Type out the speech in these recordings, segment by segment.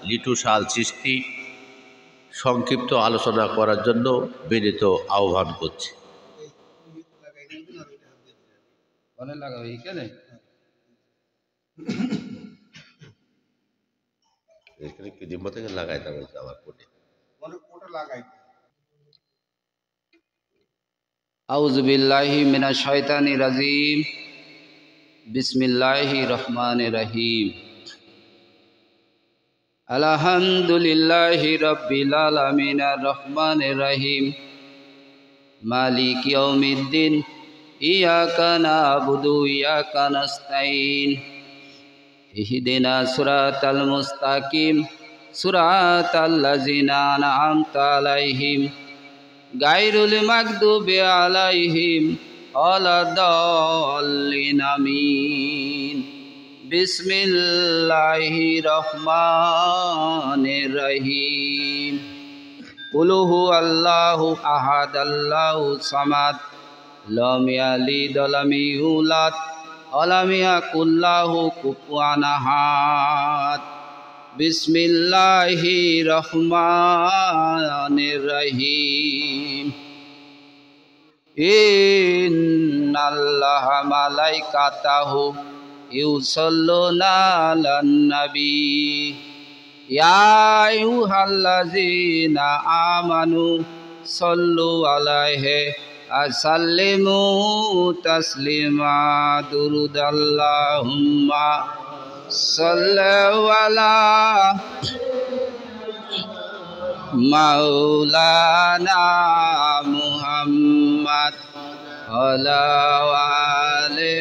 লিটু শাল চিশতি সংক্ষিপ্ত আলোচনা করার জন্য বিনীত আহ্বান করছি। এখানে কি ডিম্বা থেকে লাগাইতে হবে আমার কোটে লাগাই। আউযু বিল্লাহি মিনাশ শাইতানির রাজিম। বিসমিল্লাহির রহমানির রহিম। আলহামদুলিল্লাহি রাব্বিল আলামিন আর রহমানির রহিম মালিক ইয়াউমিদ্দিন ইয়াকা না'বুদু ওয়া ইয়াকা নাস্তাঈন ইহদিনাস সিরাতাল মুস্তাকিম সিরাতাল লাযিনা আন'আমতা আলাইহিম গায়রুল মাগদুবি আলাইহিম ওয়ালাদ-দাল্লিন আমিন। বিসমিল্লাহির রহমানির রহিম। কুল হুয়াল্লাহু আহাদ আল্লাহু সামাদ লাম ইয়ালিদ ওয়া লাম ইউলাদ ওয়া লাম ইয়াকুল লাহু কুফুয়ান আহাদ। বিসমিল্লাহির রহমানির রহিম। ইন্নাল্লাহা মালাইকাতাহু ইউসাল্লুনা আলান নবী ইয়া আইয়ুহাল্লাযীনা আমানু সাল্লু আলাইহি ওয়া সাল্লিমু তাসলিমা। দুরুদ আল্লাহুম্মা সাল্লি আলা মাওলানা মুহাম্মদ ওয়া আলি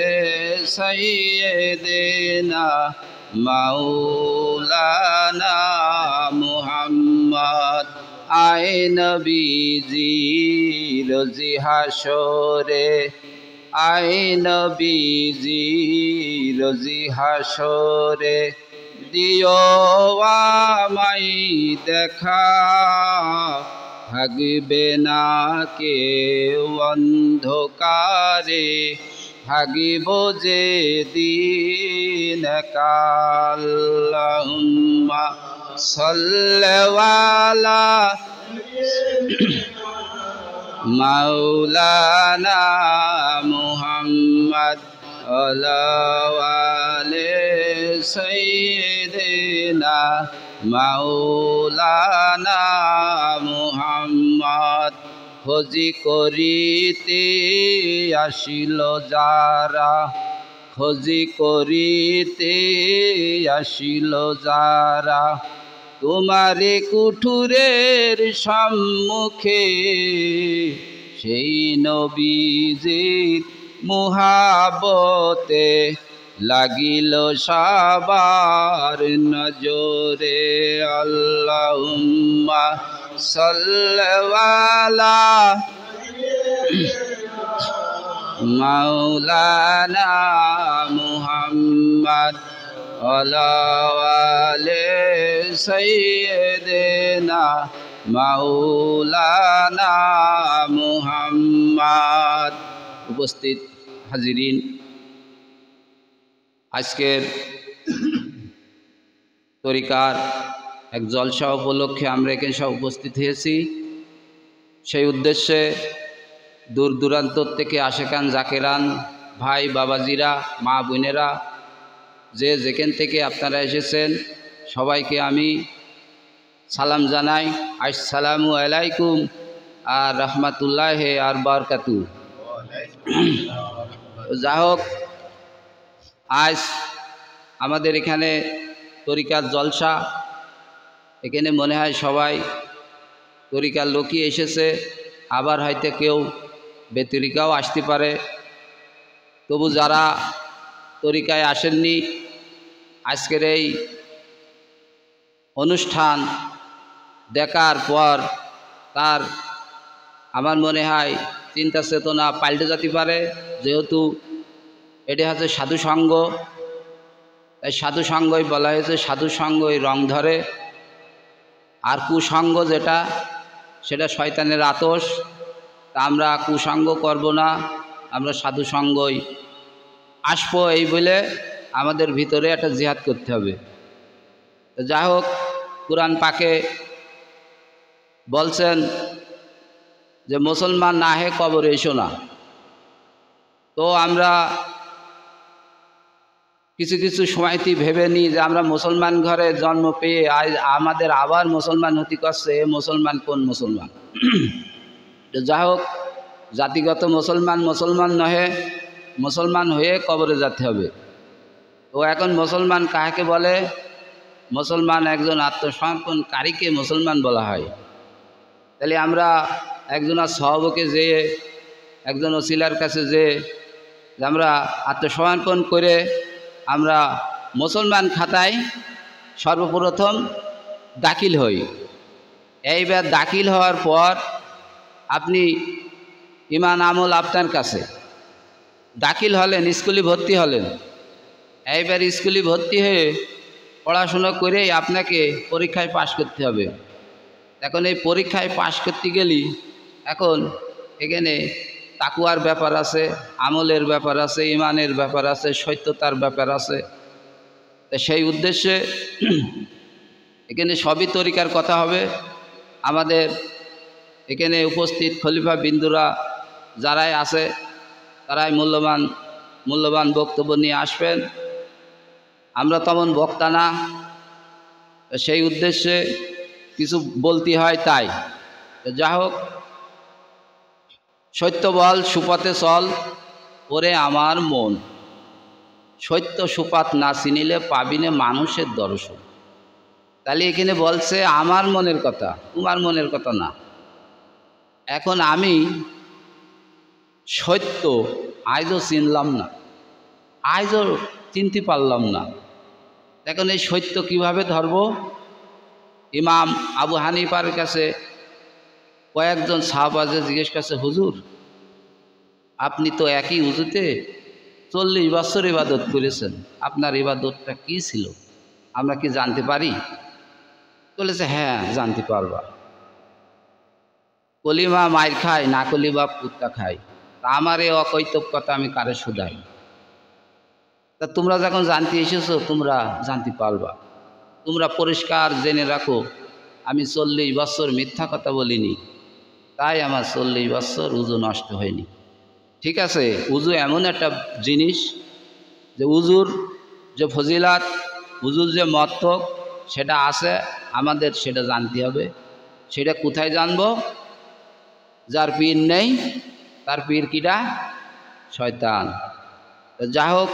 সাইয়্যিদিনা মাওলানা মুহাম্মদ। আয় নবীজি রোজি হাশরে, আয় নবীজি রোজি হাশরে দিও আমায় দেখা, থাকবে না কেউ অন্ধকারে, থাকিব যে দিন কাল। আল্লাহুম্মা সাল্লি আলা মাওলানা মুহাম্মদ ওয়া আলি সাইয়্যিদিনা মাওলানা মুহাম্মদ। খোঁজি করিতে আসিল যারা, খোঁজি করিতে আসিল যারা, তোমারে কুঠুরের সম্মুখে, সেই নবীজির মুহাব্বতে লাগিল সবার নজরে। আল্লাহুম্মা সাল্লি আলা মাওলানা মুহাম্মদ ওয়া আলি সাইয়্যিদিনা মাওলানা মুহাম্মদ। উপস্থিত হাজিরিন, আজকের তরিকার এক জলসা উপলক্ষে আমরা এখানে সব উপস্থিত হয়েছি। সেই উদ্দেশ্যে দূর দূরান্ত থেকে আশেকান জাকেরান ভাই বাবাজিরা মা বোনেরা যে যেখান থেকে আপনারা এসেছেন সবাইকে আমি সালাম জানাই। আসসালামু আলাইকুম আর রহমাতুল্লাহি আর বারাকাতুহু। যা হোক, আজ আমাদের এখানে তরিকার জলসা, এখানে মনে হয় সবাই তরিকার লোকই এসেছে, আবার হয়তো কেউ বেতরিকাও আসতে পারে। তবু যারা তরিকায় আসেননি, আজকের এই অনুষ্ঠান দেখার পর তার আমার মনে হয় চিন্তা চেতনা পাল্টে যেতে পারে। যেহেতু এটি হচ্ছে সাধু সঙ্গ, তাই সাধু সঙ্গই বলা হয়েছে, সাধু সঙ্গই রং ধরে। আর কুসঙ্গ যেটা, সেটা শয়তানের আতস। তা আমরা কুসঙ্গ করব না, আমরা সাধু সঙ্গই আসব, এই বলে আমাদের ভিতরে একটা জিহাদ করতে হবে। তো যাই হোক, কুরআন পাকে বলছেন যে মুসলমান না হয়ে কবরে এসো না। তো আমরা কিছু কিছু সময়তেই ভেবে নিই যে আমরা মুসলমান ঘরে জন্ম পেয়ে আজ আমাদের আবার মুসলমান হতে করছে, মুসলমান কোন মুসলমান? তো যা হোক, জাতিগত মুসলমান মুসলমান নহে, মুসলমান হয়ে কবরে যেতে হবে। তো এখন মুসলমান কাকে বলে? মুসলমান একজন আত্মসমর্পণকারীকে মুসলমান বলা হয়। তাহলে আমরা একজনের সহবকে যেয়ে, একজন ওসিলার কাছে যেয়ে আমরা আত্মসমর্পণ করে আমরা মুসলমান খাতায় সর্বপ্রথম দাখিল হই। এইবার দাখিল হওয়ার পর আপনি ইমান আমল আপনার কাছে দাখিল হলেন, স্কুলে ভর্তি হলেন। এইবার স্কুলে ভর্তি হয়ে পড়াশুনো করেই আপনাকে পরীক্ষায় পাশ করতে হবে। এখন এই পরীক্ষায় পাশ করতে গেলে এখন এখানে তাকুয়ার ব্যাপার আছে, আমলের ব্যাপার আছে, ইমানের ব্যাপার আছে, সত্যতার ব্যাপার আছে। তো সেই উদ্দেশ্যে এখানে সবই তরিকার কথা হবে। আমাদের এখানে উপস্থিত খলিফা বিন্দুরা যারাই আছে তারাই মূল্যবান বক্তব্য নিয়ে আসবেন। আমরা তেমন বক্তা না, সেই উদ্দেশ্যে কিছু বলতে হয়। তাই যা হোক, সত্য বল সুপথে চল ওরে আমার মন, সত্য সুপাত না চিনিলে পাবিনে মানুষের দর্শন। তাহলে এখানে বলছে আমার মনের কথা, তোমার মনের কথা না। এখন আমি সত্য আজও চিনলাম না, আজও চিনতে পারলাম না। এখন এই সত্য কিভাবে ধরব? ইমাম আবু হানিফার কাছে কয়েকজন সাহাবাজে জিজ্ঞেস করছে, হুজুর আপনি তো একই উজুতে 40 বছর ইবাদত করেছেন, আপনার ইবাদতটা কি ছিল, আমরা কি জানতে পারি? বলেছে হ্যাঁ জানতে পারবা। কলিমা মায়ের খায় না, কলিমা কুত্তা খায়। তা আমার এই অকৈতব কথা আমি কারে শুধাই? তা তোমরা যখন জানতে এসেছো তোমরা জানতে পারবা। তোমরা পরিষ্কার জেনে রাখো আমি 40 বছর মিথ্যা কথা বলিনি, তাই আমার 40 বছর উজু নষ্ট হয়নি। ঠিক আছে, উজু এমন একটা জিনিস যে উজুর যে ফজিলাত, উজুর যে মহত্ব সেটা আছে, আমাদের সেটা জানতে হবে। সেটা কোথায় জানবো? যার পীর নেই তার পীর কিটা? শয়তান। যা হোক,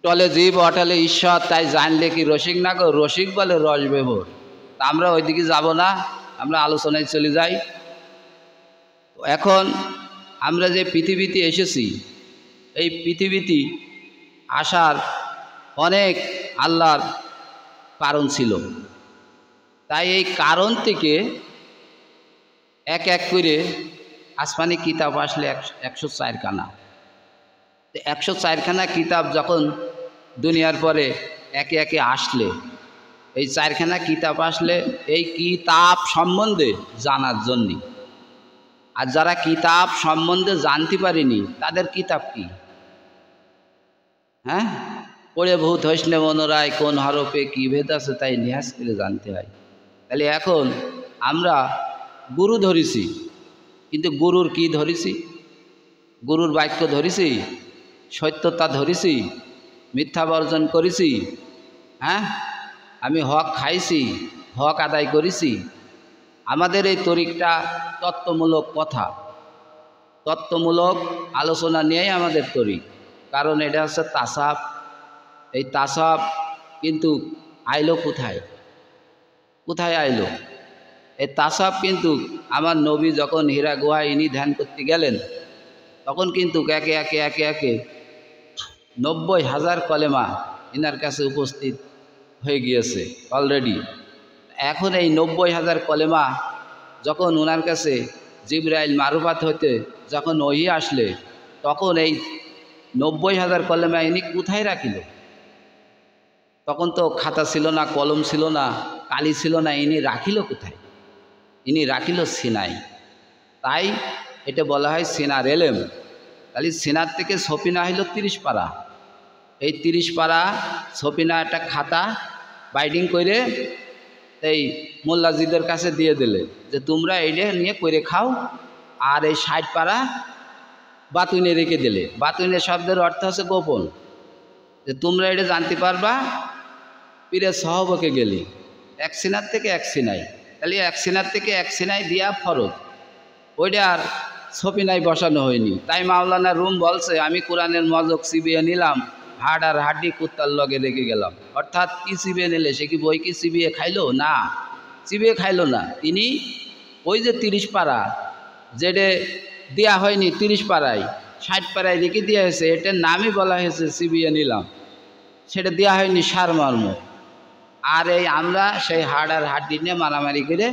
টলে জীব অটলে ঈশ্বর, তাই জানলে কি রসিক না গো? রসিক বলে রস বেভর। তা আমরা ওইদিকে যাব না, আমরা আলোচনায় চলে যাই। এখন আমরা যে পৃথিবীতে এসেছি, এই পৃথিবীতে আসার অনেক আল্লাহর কারণ ছিল। তাই এই কারণ থেকে এক এক করে আসমানি কিতাব আসলে 104 খানা। 104 খানা কিতাব যখন দুনিয়ার পরে একে একে আসলে, এই 4 খানা কিতাব আসলে এই কিতাব সম্বন্ধে জানার জন্যে। আর যারা কিতাব সম্বন্ধে জানতে পারেনি তাদের কিতাব কি? হ্যাঁ, পড়ে ভূত হইসনে মনোরায় কোন হরফে কি ভেদ আছে তাই নিহাজ করে জানতে হয়। তাহলে এখন আমরা গুরু ধরেছি, কিন্তু গুরুর কি ধরেছি? গুরুর বাক্য ধরেছি, সত্যতা ধরেছি, মিথ্যা বর্জন করেছি। হ্যাঁ, আমি হক খাইছি, হক আদায় করেছি। আমাদের এই তরিকটা তত্ত্বমূলক কথা, তত্ত্বমূলক আলোচনা নিয়েই আমাদের তরিক। কারণ এটা হচ্ছে তাসাব। এই তাসাব কিন্তু আইলো কোথায়? কোথায় আইলো? এই তাসাব কিন্তু আমার নবী যখন হীরা গুহায় ইনি ধ্যান করতে গেলেন, তখন কিন্তু একে একে একে একে 90,000 কলেমা ইনার কাছে উপস্থিত হয়ে গিয়েছে অলরেডি। এখন এই 90,000 কলেমা যখন ওনার কাছে জিবরাইল মারুফাত হতে যখন ওহি আসলে, তখন এই 90,000 কলেমা ইনি কোথায় রাখিল? তখন তো খাতা ছিল না, কলম ছিল না, কালি ছিল না, ইনি রাখিল কোথায়? ইনি রাখিল সিনাই। তাই এটা বলা হয় সিনার এলেম। তাহলে সিনার থেকে সফিনা হইল 30 পারা। এই 30 পারা সফিনা একটা খাতা, বাইডিং করে এই মোল্লাজিদের কাছে দিয়ে দিলে যে তোমরা এইটা নিয়ে করে খাও, আর এই 60 পারা বাতুনে রেখে দিলে। বাতুনে শব্দের অর্থ হচ্ছে গোপন, যে তোমরা এটা জানতে পারবা পীরের সহবকে গেলি এক সিনার থেকে এক সিনাই, তাহলে এক সিনার থেকে এক সিনাই দিয়া ফরজ, ওইটা আর ছপিনাই বসানো হয়নি। তাই মাওলানা রুম বলছে আমি কোরআনের মজক চিবিয়ে নিলাম, হাড় আর হাড্ডি কুত্তার লগে রেখে গেলাম। অর্থাৎ কি চিবিয়ে নিলে, সে কি বই কি চিবিয়ে খাইলো? না, চিবিয়ে খাইলো না। তিনি ওই যে 30 পারা যেটা দেওয়া হয়নি 30 পারায় 60 পারায় রেখে দেওয়া হয়েছে, এটার নামই বলা হয়েছে চিবিয়ে নিলাম, সেটা দেওয়া হয়নি সারমর্ম। আর এই আমরা সেই হাড় আর হাড্ডি নিয়ে মারামারি করে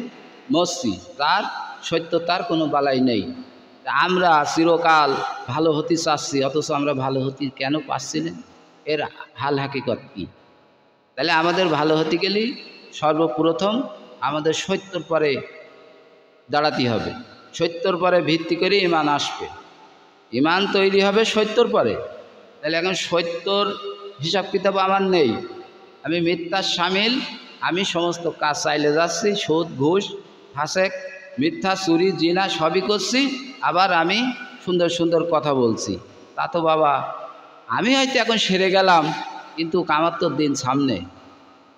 মরছি, তার সত্যতার কোনো বালাই নেই। আমরা চিরকাল ভালো হতে চাচ্ছি, অথচ আমরা ভালো হতে কেন পাচ্ছি না? এর হাল হাকিকত কী? তাহলে আমাদের ভালো হতে গেলে সর্বপ্রথম আমাদের সত্যর পরে দাঁড়াতে হবে, সত্যর পরে ভিত্তি করে ইমান আসবে, ইমান তৈরি হবে সত্যর পরে। তাহলে এখন সত্যর হিসাব কিতাব আমার নেই, আমি মিথ্যার সামিল, আমি সমস্ত কাজ চাইলে যাচ্ছি, সুদ ঘুষ ফাসেক মিথ্যা চুরি জিনা সবই করছি, আবার আমি সুন্দর সুন্দর কথা বলছি। তা তো বাবা আমি হয়তো এখন সেরে গেলাম, কিন্তু আমার তো দিন সামনে।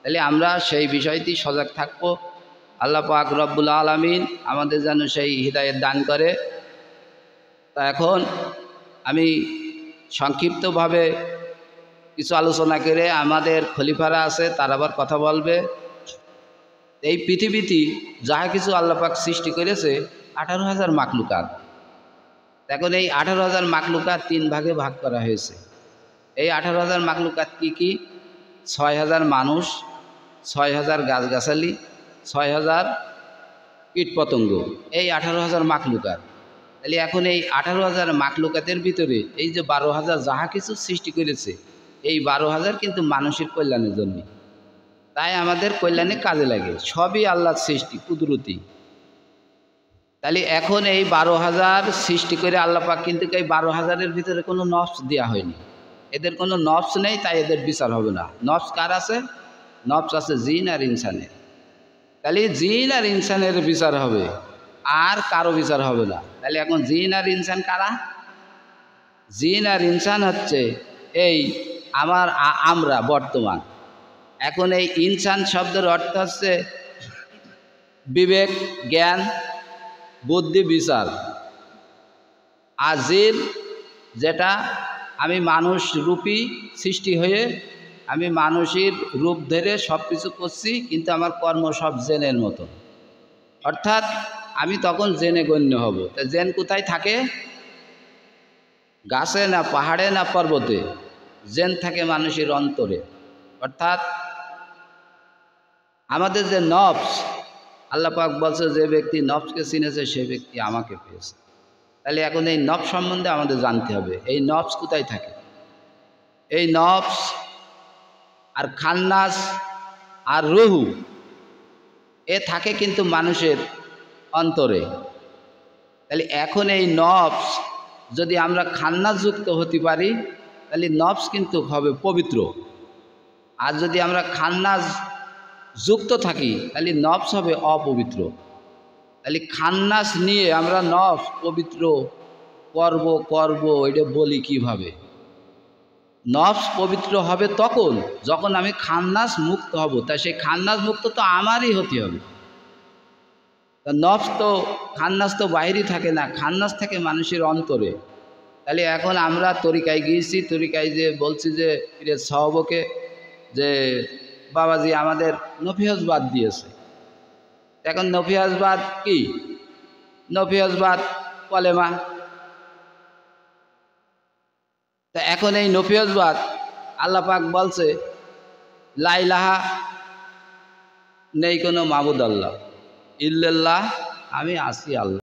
তাহলে আমরা সেই বিষয়টি সজাগ থাকবো। আল্লাহ পাক রব্বুল আলামিন আমাদের যেন সেই হিদায়াত দান করে। তা এখন আমি সংক্ষিপ্তভাবে কিছু আলোচনা করে আমাদের খলিফারা আছে তার আবার কথা বলবে। এই পৃথিবীতে যাহা কিছু আল্লাহ পাক সৃষ্টি করেছে 18,000 মাখলুকাত। এখন এই 18,000 মাখলুকাত 3 ভাগে ভাগ করা হয়েছে। এই 18,000 মাখলুকাত কি কি? 6,000 মানুষ, 6,000 গাছগাছালি, 6,000 কীটপতঙ্গ, এই 18,000 মাখলুকাত। তাহলে এখন এই 18,000 মাখলুকাতের ভিতরে এই যে 12,000 যাহা কিছু সৃষ্টি করেছে, এই 12,000 কিন্তু মানুষের কল্যাণের জন্য, তাই আমাদের কল্যাণে কাজে লাগে, সবই আল্লাহর সৃষ্টি কুদরতি। তাহলে এখন এই 12,000 সৃষ্টি করে আল্লাহ পাক কিন্তু এই 12,000-এর ভিতরে কোনো নফস দেওয়া হয়নি, এদের কোনো নফস নেই, তাই এদের বিচার হবে না। নফস কার আছে? নফস আছে জিন আর ইনসানের। তাহলে জিন আর ইনসানের বিচার হবে, আর কারো বিচার হবে না। তাহলে এখন জিন আর ইনসান কারা? জিন আর ইনসান হচ্ছে এই আমরা বর্তমান। এখন এই ইনসান শব্দের অর্থ হচ্ছে বিবেক, জ্ঞান, বুদ্ধি, বিচার। আর জিন যেটা আমি মানুষ রূপী সৃষ্টি হয়ে আমি মানুষের রূপ ধরে সব কিছু করছি, কিন্তু আমার কর্ম সব জেনের মতো, অর্থাৎ আমি তখন জেনে গণ্য হব। তা জেন কোথায় থাকে? গাছে না পাহাড়ে না পর্বতে? জেন থাকে মানুষের অন্তরে। অর্থাৎ আমাদের যে নফস, আল্লাহ পাক বলছে যে ব্যক্তি নফসকে চিনেছে সে ব্যক্তি আমাকে পেয়েছে। তাহলে এখন এই নফস সম্বন্ধে আমাদের জানতে হবে, এই নফস কোথায় থাকে। এই নফস আর খান্নাস আর রুহু এ থাকে কিন্তু মানুষের অন্তরে। তাহলে এখন এই নফস যদি আমরা খান্নাস যুক্ত হতে পারি, তাহলে নফস কিন্তু হবে পবিত্র। আর যদি আমরা খান্নাস যুক্ত থাকি, তাহলে নফস হবে অপবিত্র। তাহলে খান্নাস নিয়ে আমরা নফস পবিত্র করব এটা বলি কিভাবে? নফস পবিত্র হবে তখন যখন আমি খান্নাস মুক্ত হব। তাই সেই খান্নাস মুক্ত তো আমারই হতে হবে। তা নফস তো খান্নাস তো বাইরেই থাকে না, খান্নাস থাকে মানুষের অন্তরে। তাহলে এখন আমরা তরিকায় গিয়েছি, তরিকায় যে বলছি যে পীরের সহবকে যে বাবাজি আমাদের নফিহজবাদ দিয়েছে। এখন নফিহজবাদ কি? নফিহজবাদ কলেমা। তা এখন এই নফিহজবাদ আল্লাহ পাক বলছে লা ইলাহা, নেই কোনো মাবুদ আল্লাহ ইল্লাল্লাহ, আমি আছি আল্লাহ।